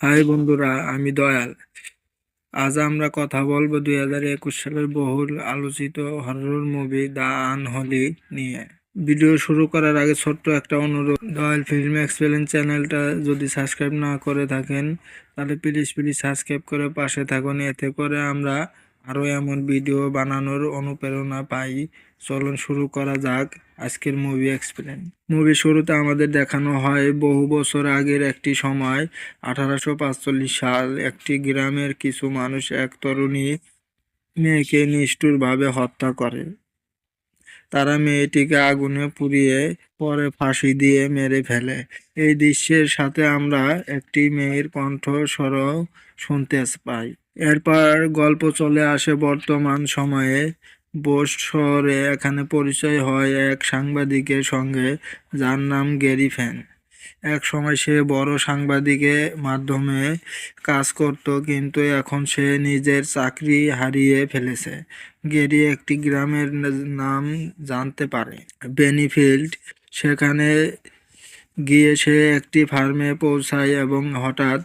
High বন্ধুরা, আমি দয়াল। আজ আমরা কথা বলবো 2021 সালের বহুল আলোচিত হরর মুভি দ্য আনহলি নিয়ে। ভিডিও শুরু করার আগে ছোট্ট একটা অনুরোধ, দয়াল ফিল্ম এক্সপ্লেন চ্যানেলটা যদি সাবস্ক্রাইব না করে থাকেন তাহলে প্লিজ প্লিজ সাবস্ক্রাইব করে পাশে থাকুন। এতে করে আমরা আরও এমন ভিডিও বানানোর অনুপ্রেরণা পাই। চলুন শুরু করা যাক আজকের মুভি এক্সপ্লেন। মুভি শুরুতে আমাদের দেখানো হয় বহু বছর আগের একটি সময়, 1845 সাল। একটি গ্রামের কিছু মানুষ এক তরুণী মেয়েকে নিষ্ঠুরভাবে হত্যা করে। তারা মেয়েটিকে আগুনে পুড়িয়ে পরে ফাঁসি দিয়ে মেরে ফেলে। এই দৃশ্যের সাথে আমরা একটি মেয়ের কণ্ঠস্বরও শুনতে পাই। এরপর গল্প চলে আসে বর্তমান সময়ে। বোস শহরে এখানে পরিচয় হয় এক সাংবাদিকের সঙ্গে, যার নাম গ্যারি ফ্যান। এক সময় সে বড় সাংবাদিকের মাধ্যমে কাজ করত, কিন্তু এখন সে নিজের চাকরি হারিয়ে ফেলেছে। গেরি একটি গ্রামের নাম জানতে পারে, বেনিফিল্ড। সেখানে গিয়ে সে একটি ফার্মে পৌঁছায় এবং হঠাৎ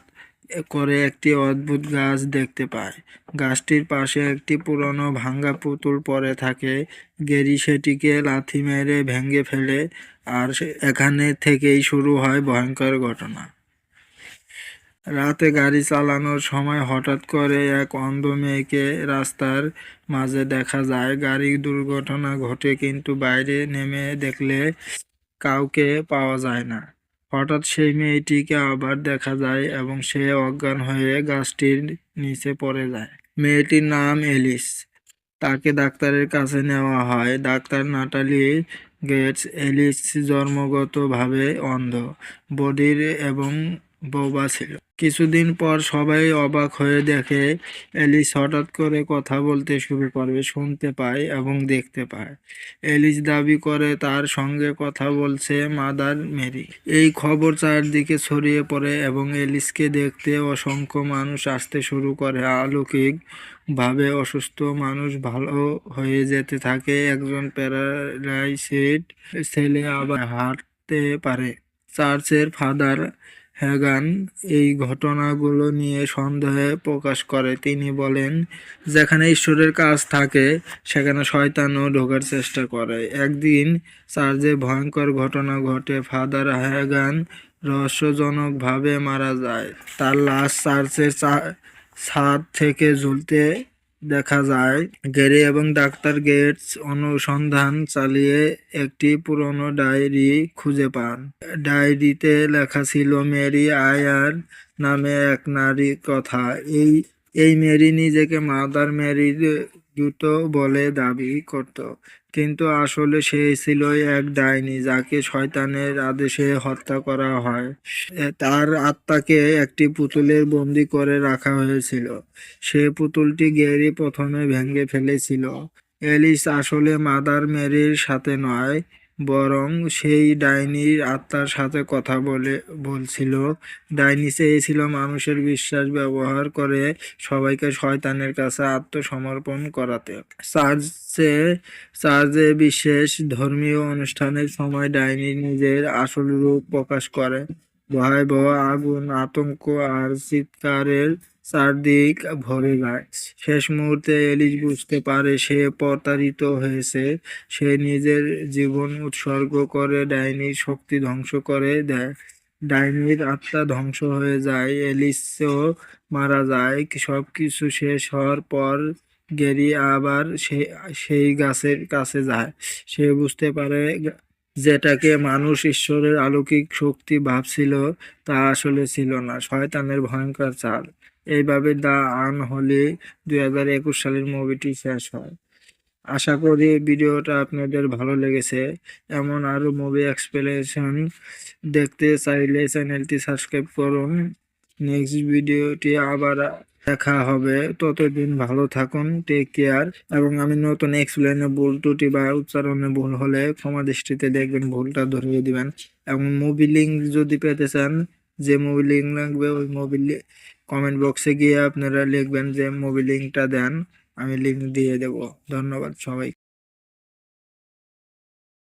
করে একটি অদ্ভুত গাছ দেখতে পায়। গাছটির পাশে একটি পুরনো ভাঙা পুতুল পড়ে থাকে। গেরি সেটিকে লাথি মেরে ভেঙে ফেলে, আর এখানে থেকেই শুরু হয় ভয়ঙ্কর ঘটনা। রাতে গাড়ি চালানোর সময় হঠাৎ করে এক অন্ধ মেয়েকে রাস্তার মাঝে দেখা যায়। গাড়ি দুর্ঘটনা ঘটে, কিন্তু বাইরে নেমে দেখলে কাউকে পাওয়া যায় না। হঠাৎ সেই মেয়েটিকে আবার দেখা যায় এবং সে অজ্ঞান হয়ে গাছটির নিচে পড়ে যায়। মেয়েটির নাম এলিস। তাকে ডাক্তারের কাছে নেওয়া হয়। Doctor Natalie Gates. এলিস জন্মগতভাবে অন্ধ, বধির এবং বোবা ছিল। কিছুদিন পর সবাই অবাক হয়ে দেখে এলিস হঠাৎ করে কথা বলতে শুরু করে, শুনতে পায় এবং দেখতে পায়। এলিস দাবি করে তার সঙ্গে কথা বলছে মাদার মেরি। এই খবর চারদিকে ছড়িয়ে পড়ে এবং এলিসকে দেখতে অসংখ্য মানুষ আসতে শুরু করে। অলৌকিক ভাবে অসুস্থ মানুষ ভালো হয়ে যেতে থাকে। একজন প্যারালাইসিড ছেলে আবার হাঁটতে পারে। চার্চের ফাদার হ্যাগান এই ঘটনাগুলো নিয়ে সন্দেহ প্রকাশ করে। তিনি বলেন, যেখানে ঈশ্বরের কাজ থাকে সেখানে শয়তানও ঢোকার চেষ্টা করে। একদিন চার্চে ভয়ঙ্কর ঘটনা ঘটে। ফাদার হ্যাগান রহস্যজনকভাবে মারা যায়। তার লাশ চার্চের ছাদ থেকে ঝুলতে দেখা যায়। গ্যারি এবং ডাক্তার গেটস অনুসন্ধান চালিয়ে একটি পুরনো ডায়েরি খুঁজে পান। ডায়েরিতে লেখা ছিল মেরি আয়ার নামে এক নারীর কথা। এই এই মেরি নিজেকে মাদার মেরি দ্রুত বলে দাবি করত, কিন্তু আসলে সে ছিল এক ডাইনি যাকে শয়তানের আদেশে হত্যা করা হয়। তার আত্মাকে একটি পুতুলের বন্দি করে রাখা হয়েছিল। সে পুতুলটি গ্যারি প্রথমে ভেঙে ফেলেছিল। এলিস আসলে মাদার মেরির সাথে নয়, বরং সেই ডাইনির আত্মার সাথে কথা বলছিল। ডাইনি চেয়েছিল মানুষের বিশ্বাস ব্যবহার করে সবাইকে শয়তানের কাছে আত্মসমর্পণ করাতে। চার্চে চার্চে বিশেষ ধর্মীয় অনুষ্ঠানের সময় ডাইনি নিজের আসল রূপ প্রকাশ করে। ভয়াবহ আগুন, আতঙ্ক আর চিৎকারের চারদিক ভরে যায়। শেষ মুহূর্তে এলিস বুঝতে পারে সে প্রতারিত হয়েছে। সে নিজের জীবন উৎসর্গ করে ডাইনির শক্তি ধ্বংস করে দেয়। ডাইনির আত্মা ধ্বংস হয়ে যায়, এলিসও মারা যায়। সবকিছু শেষ হওয়ার পর গ্যারি আবার সেই গাছের কাছে যায়। সে বুঝতে পারে যেটাকে মানুষ ঈশ্বরের অলৌকিক শক্তি ভাবছিল তা আসলে ছিল না, শয়তানের ভয়ঙ্কর চাল। এইভাবে দ্য আনহলি 2021 সালের মুভিটি শেষ হয়। আশা করি ভিডিওটা আপনাদের ভালো লেগেছে। এমন আরও মুভি এক্সপ্লেনেশন দেখতে চাইলে চ্যানেলটি সাবস্ক্রাইব করুন। নেক্সট ভিডিওটি আবার দেখা হবে। ততদিন ভালো থাকুন, টেক কেয়ার। এবং আমি নতুন এক্সপ্লেনে ভুল ত্রুটি বা উচ্চারণে ভুল হলে ক্ষমা দৃষ্টিতে দেখবেন, ভুলটা ধরিয়ে দিবেন। এবং মুভি লিঙ্ক যদি পেতে চান, যে মুভি লিঙ্ক লাগবে ওই মুভি কমেন্ট বক্সে গিয়ে আপনারা লিখবেন যে মুভি লিঙ্কটা দেন, আমি লিঙ্ক দিয়ে দেব। ধন্যবাদ সবাই।